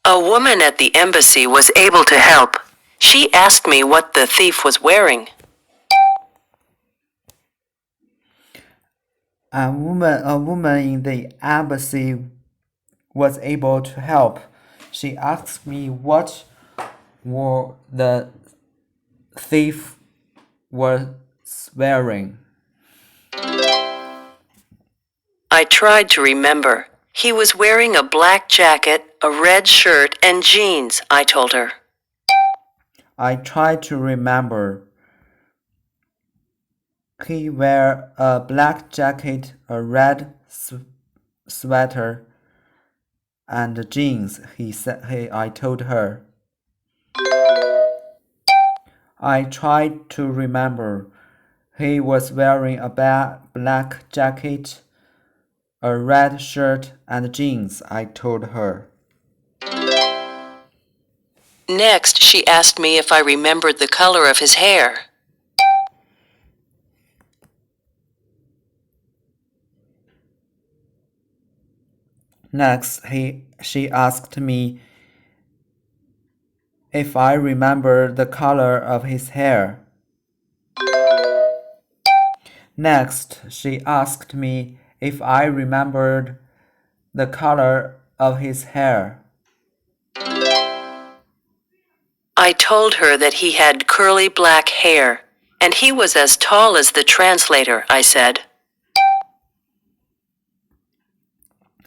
A woman at the embassy was able to help. She asked me what the thief was wearing. A woman in the embassy was able to help. She asked me what the thief was wearing. I tried to remember. He was wearing a black jacket, a red shirt, and jeans, I told her. I tried to remember. He wore a black jacket, a red sweater, and jeans, I told her. I tried to remember. He was wearing a black jacket, a red shirt, and jeans, I told her. Next, she asked me if I remembered the color of his hair. Next, she asked me if I remember the color of his hair. Next, she asked me if I remembered the color of his hair. I told her that he had curly black hair, and he was as tall as the translator, I said.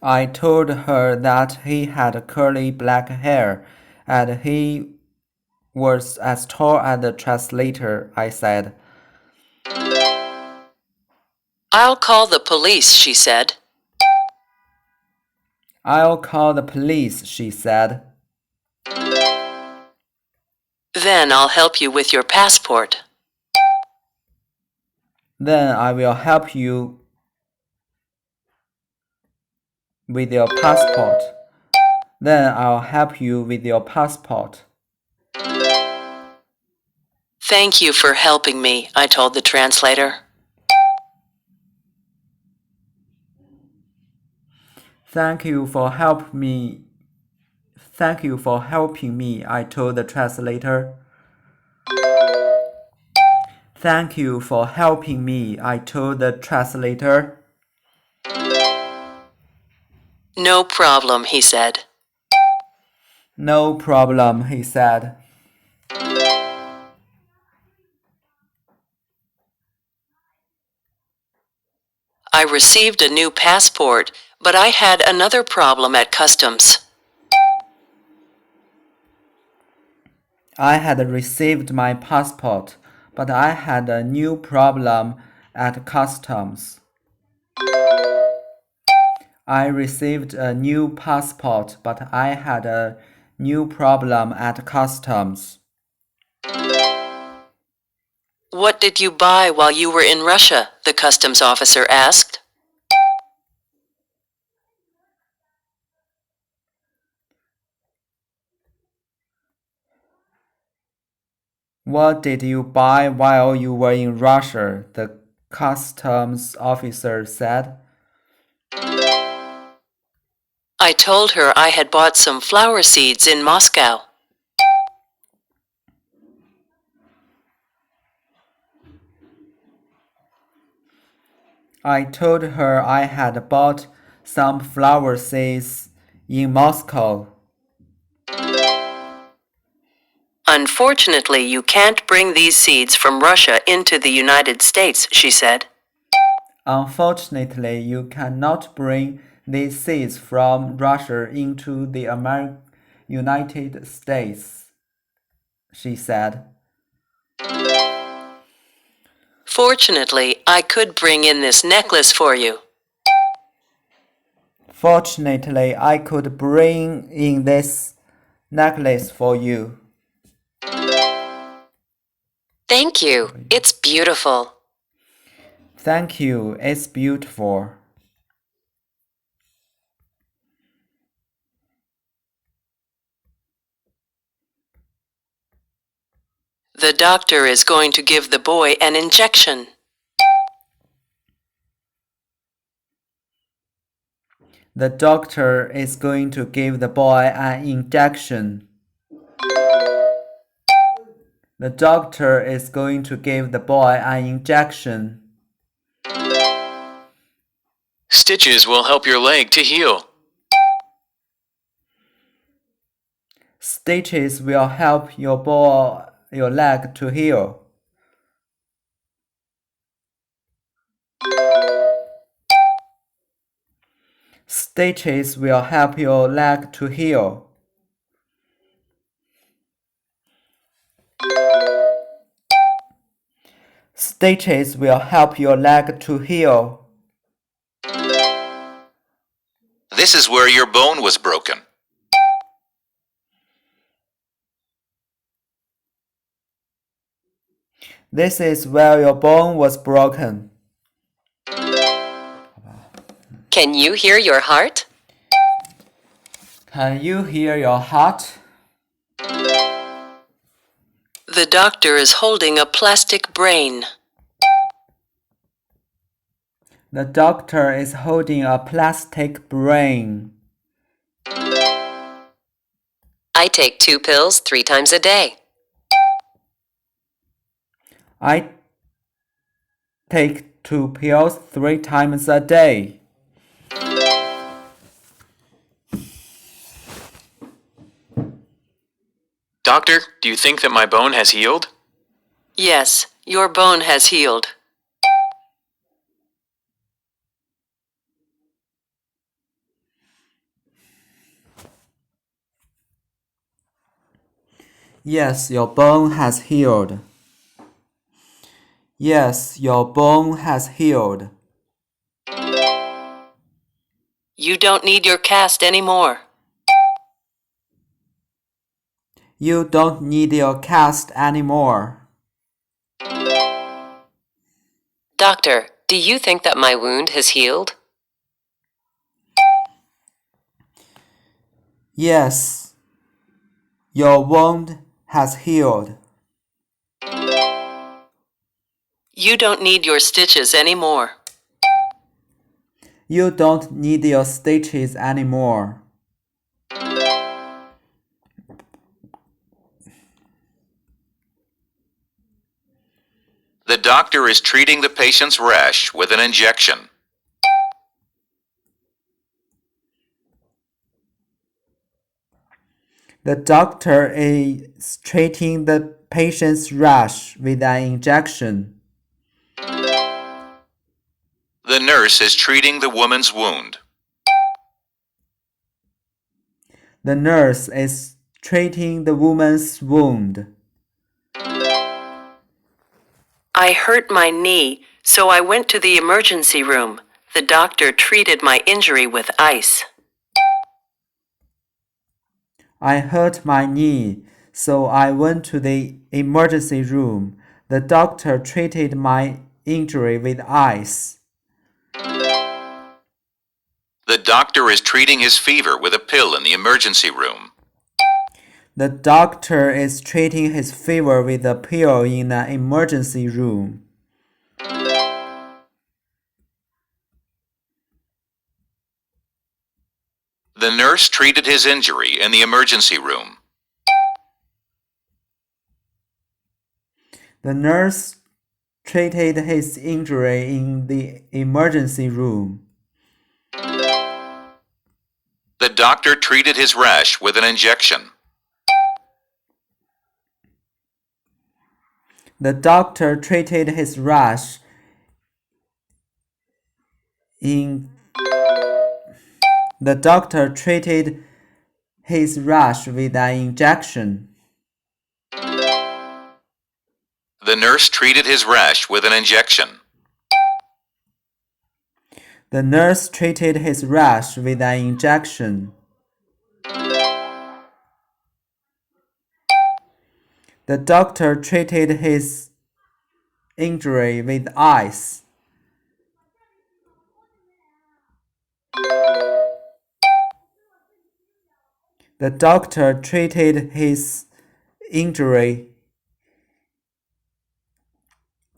I told her that he had curly black hair, and he was as tall as the translator, I said. I'll call the police, she said. I'll call the police, she said. Then I'll help you with your passport. Then I will help you with your passport. Then I'll help you with your passport. Thank you for helping me, I told the translator. Thank you for helping me. Thank you for helping me, I told the translator. Thank you for helping me, I told the translator. No problem, he said. No problem, he said. I received a new passport, but I had another problem at customs. I had received my passport, but I had a new problem at customs. I received a new passport, but I had a new problem at customs. What did you buy while you were in Russia? The customs officer asked. What did you buy while you were in Russia? The customs officer said. I told her I had bought some flower seeds in Moscow. I told her I had bought some flower seeds in Moscow. Unfortunately, you can't bring these seeds from Russia into the United States, she said. Unfortunately, you cannot bring these seeds from Russia into the United States, she said. Fortunately, I could bring in this necklace for you. Fortunately, I could bring in this necklace for you. Thank you. It's beautiful. Thank you. It's beautiful. The doctor is going to give the boy an injection. The doctor is going to give the boy an injection. The doctor is going to give the boy an injection. Stitches will help your leg to heal. Stitches will help your leg to heal. Stitches will help your leg to heal. Stitches will help your leg to heal. This is where your bone was broken. This is where your bone was broken. Can you hear your heart? Can you hear your heart? The doctor is holding a plastic brain. The doctor is holding a plastic brain. I take 2 pills 3 times a day. I take 2 pills 3 times a day. Doctor, do you think that my bone has healed? Yes, your bone has healed. Yes, your bone has healed. Yes, your bone has healed. You don't need your cast anymore. You don't need your cast anymore. Doctor, do you think that my wound has healed? Yes, your wound has healed. You don't need your stitches anymore. You don't need your stitches anymore. The doctor is treating the patient's rash with an injection. The doctor is treating the patient's rash with an injection. The nurse is treating the woman's wound. The nurse is treating the woman's wound. I hurt my knee, so I went to the emergency room. The doctor treated my injury with ice. I hurt my knee, so I went to the emergency room. The doctor treated my injury with ice. The doctor is treating his fever with a pill in the emergency room. The doctor is treating his fever with a pill in an emergency room. The nurse treated his injury in the emergency room. The nurse treated his injury in the emergency room. The doctor treated his rash with an injection. The doctor treated his rash in The doctor treated his rash with an injection. The nurse treated his rash with an injection. The nurse treated his rash with an injection. The doctor treated his injury with ice. The doctor treated his injury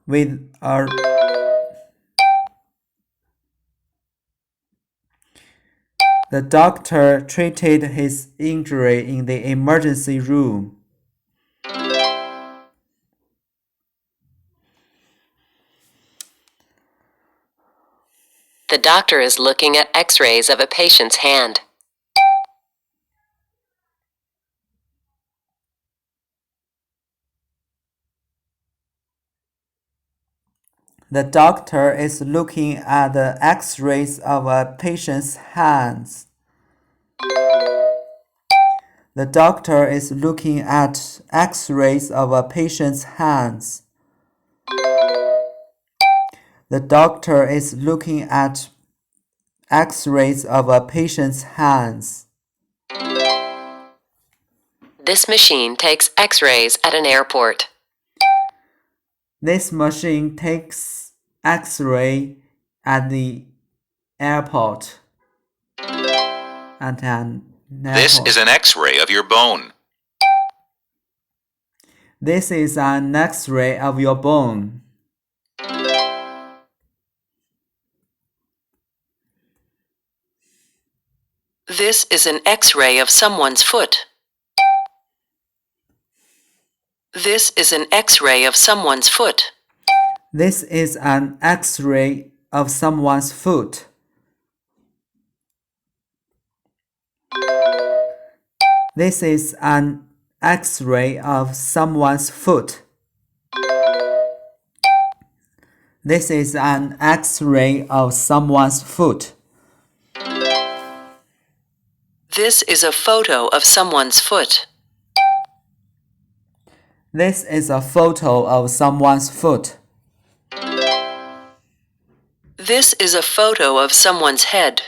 with a The doctor treated his injury in the emergency room. The doctor is looking at x-rays of a patient's hand. The doctor is looking at the x-rays of a patient's hands. The doctor is looking at x-rays of a patient's hands. The doctor is looking at x-rays of a patient's hands. This machine takes x-rays at an airport. This machine takes x-ray at the airport. At an airport. This is an x-ray of your bone. This is an x-ray of your bone. This is an x-ray of someone's foot. This is an x-ray of someone's foot. This is an x-ray of someone's foot. This is an x-ray of someone's foot. This is an x-ray of someone's foot. This is a photo of someone's foot. This is a photo of someone's foot. This is a photo of someone's head.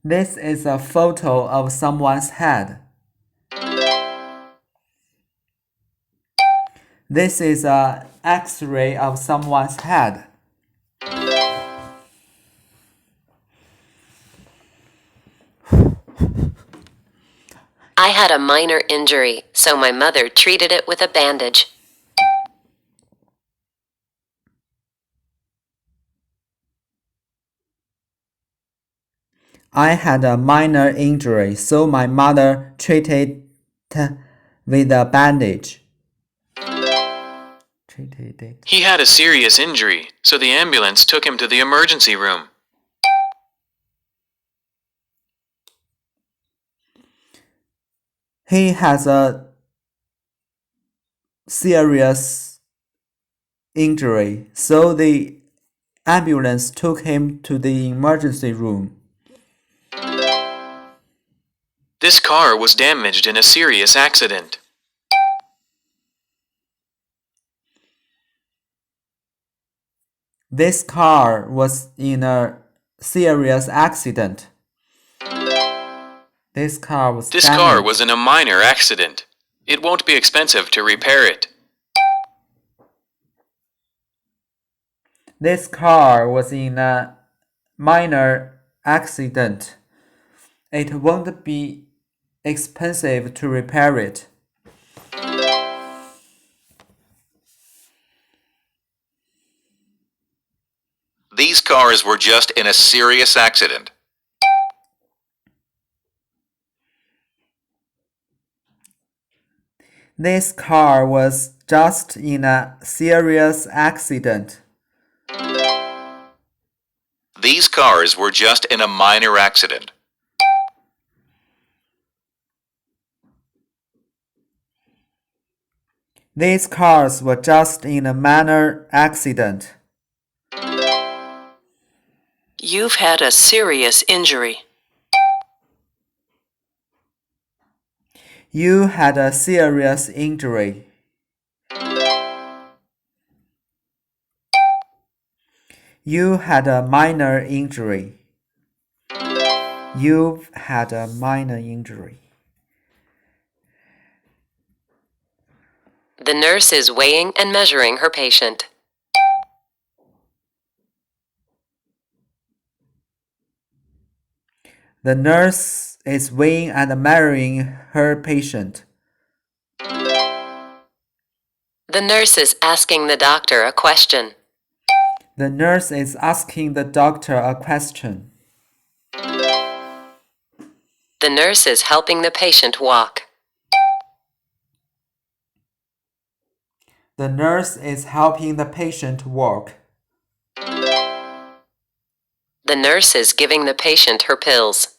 This is a photo of someone's head. This is an x-ray of someone's head. I had a minor injury, so my mother treated it with a bandage. I had a minor injury, so my mother treated it with a bandage. He had a serious injury, so the ambulance took him to the emergency room. He has a serious injury, so the ambulance took him to the emergency room. This car was damaged in a serious accident. This car was in a serious accident. This car was in a minor accident. It won't be expensive to repair it. This car was in a minor accident. It won't be expensive to repair it. These cars were just in a serious accident. This car was just in a serious accident. These cars were just in a minor accident. These cars were just in a minor accident. You've had a serious injury. You had a serious injury. You had a minor injury. You've had a minor injury. The nurse is weighing and measuring her patient. The nurse is weighing and measuring her patient. The nurse is asking the doctor a question. The nurse is asking the doctor a question. The nurse is helping the patient walk. The nurse is helping the patient walk. The nurse is giving the patient her pills.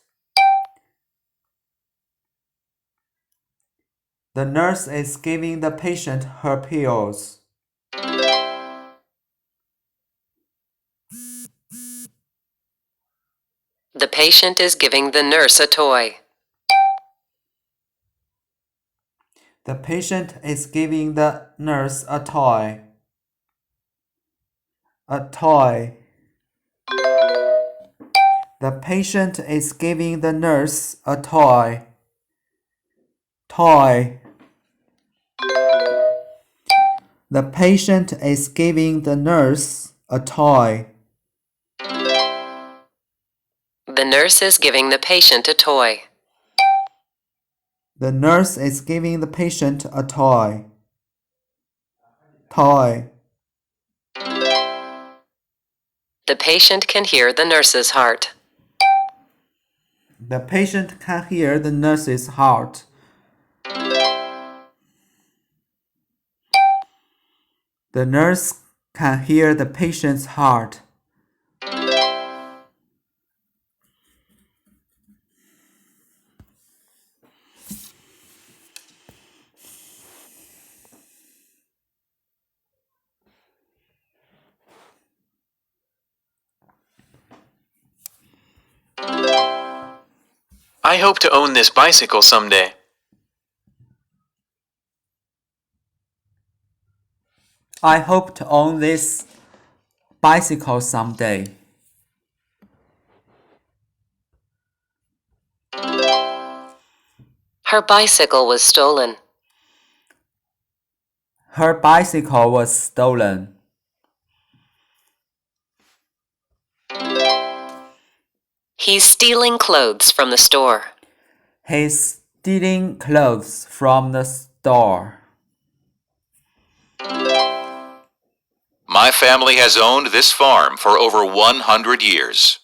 The nurse is giving the patient her pills. The patient is giving the nurse a toy. The patient is giving the nurse a toy. A toy. The patient is giving the nurse a toy. Toy. The patient is giving the nurse a toy. The nurse is giving the patient a toy. The nurse is giving the patient a toy. Toy. The patient can hear the nurse's heart. The patient can hear the nurse's heart. The nurse can hear the patient's heart. I hope to own this bicycle someday. I hope to own this bicycle someday. Her bicycle was stolen. Her bicycle was stolen. He's stealing clothes from the store. He's stealing clothes from the store. My family has owned this farm for over 100 years.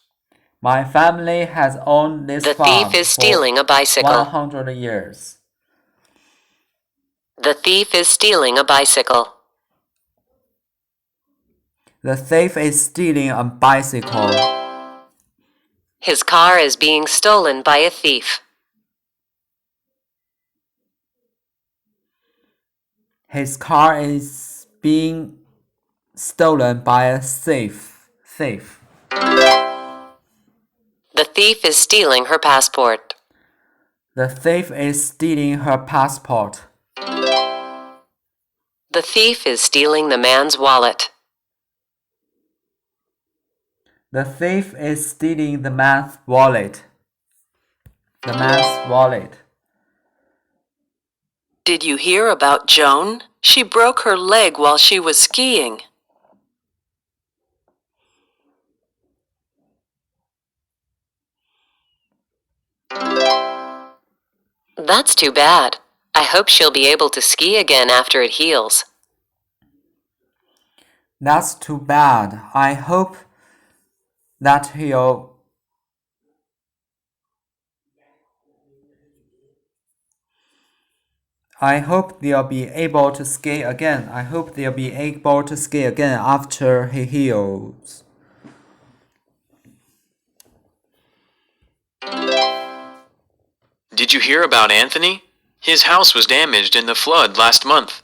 My family has owned this The farm thief is for stealing a bicycle. 100 years. The thief is stealing a bicycle. The thief is stealing a bicycle. His car is being stolen by a thief. His car is being stolen by a thief. The thief is stealing her passport. The thief is stealing her passport. The thief is stealing the man's wallet. The thief is stealing the man's wallet. The man's wallet. Did you hear about Joan? She broke her leg while she was skiing. That's too bad. I hope she'll be able to ski again after it heals. That's too bad. I hope that he'll I hope they'll be able to ski again. I hope they'll be able to ski again after he heals. Did you hear about Anthony? His house was damaged in the flood last month.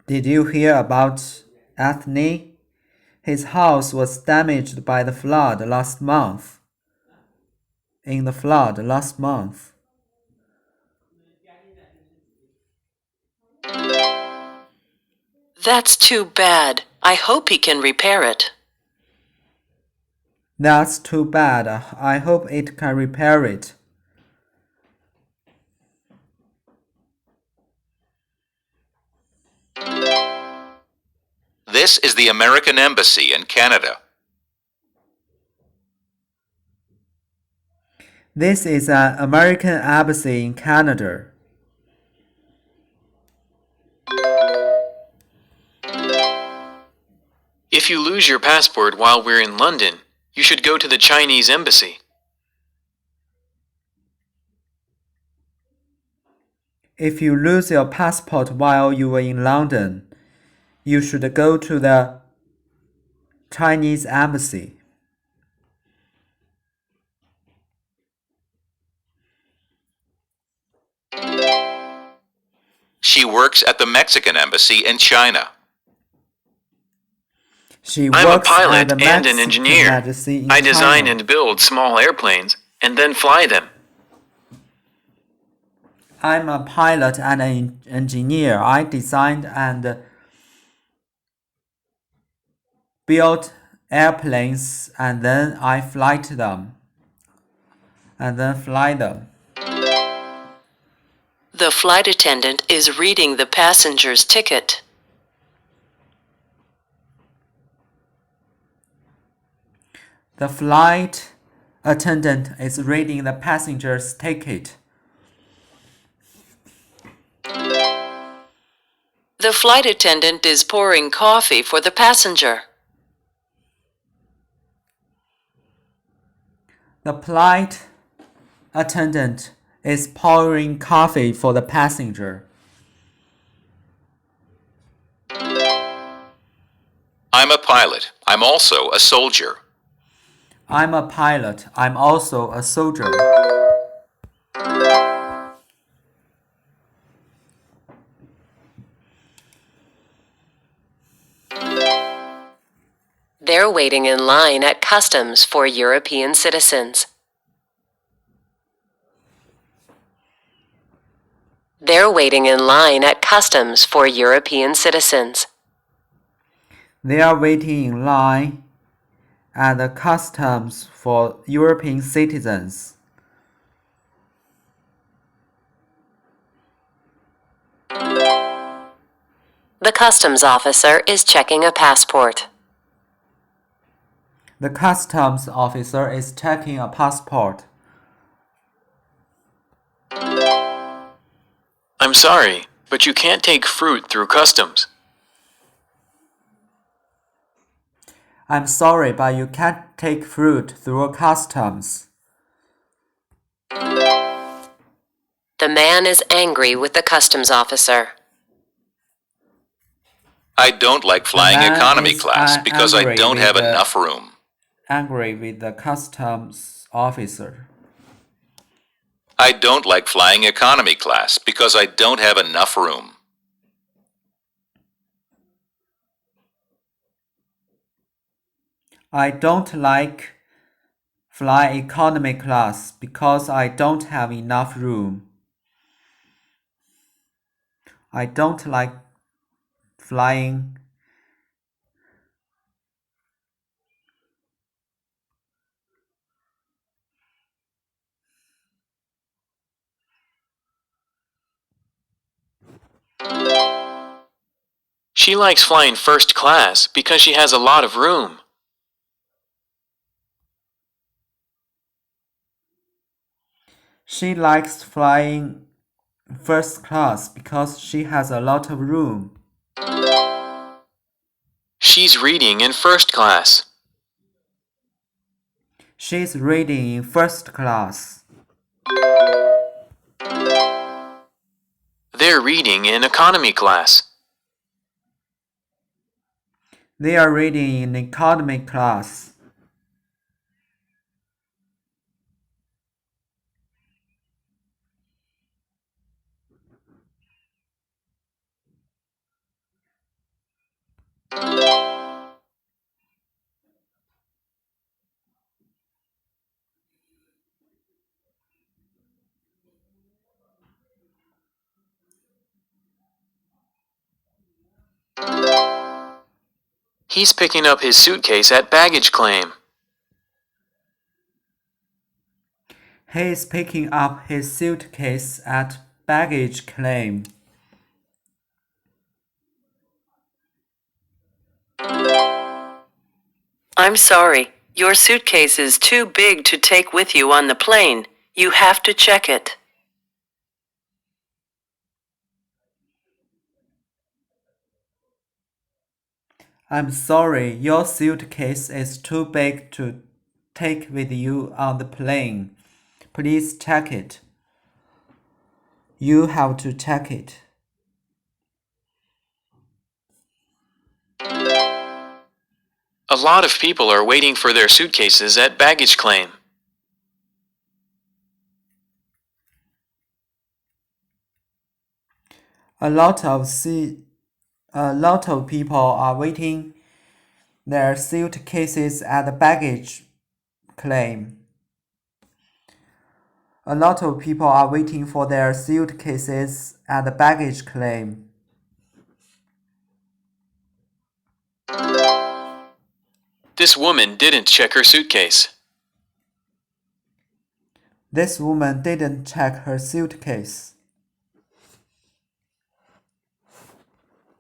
Did you hear about Anthony? His house was damaged by the flood last month. In the flood last month. That's too bad. I hope he can repair it. That's too bad. I hope it can repair it. This is the American Embassy in Canada. This is an American embassy in Canada. If you lose your passport while we're in London, you should go to the Chinese embassy. If you lose your passport while you were in London, you should go to the Chinese embassy. She works at the Mexican embassy in China. She I'm a works at pilot the and an Mexican engineer. embassy in I design China. and build small airplanes and then fly them. I'm a pilot and an engineer. I designed and built airplanes and then I fly them. The flight attendant is reading the passenger's ticket. The flight attendant is reading the passenger's ticket. The flight attendant is pouring coffee for the passenger. The flight attendant is pouring coffee for the passenger. I'm a pilot. I'm also a soldier. I'm a pilot. I'm also a soldier. They're waiting in line at customs for European citizens. They're waiting in line at customs for European citizens. They are waiting in line at the customs for European citizens. The customs officer is checking a passport. The customs officer is checking a passport. I'm sorry, but you can't take fruit through customs. I'm sorry, but you can't take fruit through customs. The man is angry with the customs officer. I don't like flying man economy is class because I angry don't with have the- enough room. Angry with the customs officer. I don't like flying economy class because I don't have enough room. I don't like fly economy class because I don't have enough room. I don't like flying She likes flying first class because she has a lot of room. She likes flying first class because she has a lot of room. She's reading in first class. She's reading in first class. They're reading in economy class. They are reading in economy class. He's picking up his suitcase at baggage claim. He is picking up his suitcase at baggage claim. I'm sorry, your suitcase is too big to take with you on the plane. You have to check it. I'm sorry, your suitcase is too big to take with you on the plane. Please check it. You have to check it. A lot of people are waiting for their suitcases at baggage claim. A lot of people are waiting their suitcases at the baggage claim. A lot of people are waiting for their suitcases at the baggage claim. This woman didn't check her suitcase. This woman didn't check her suitcase.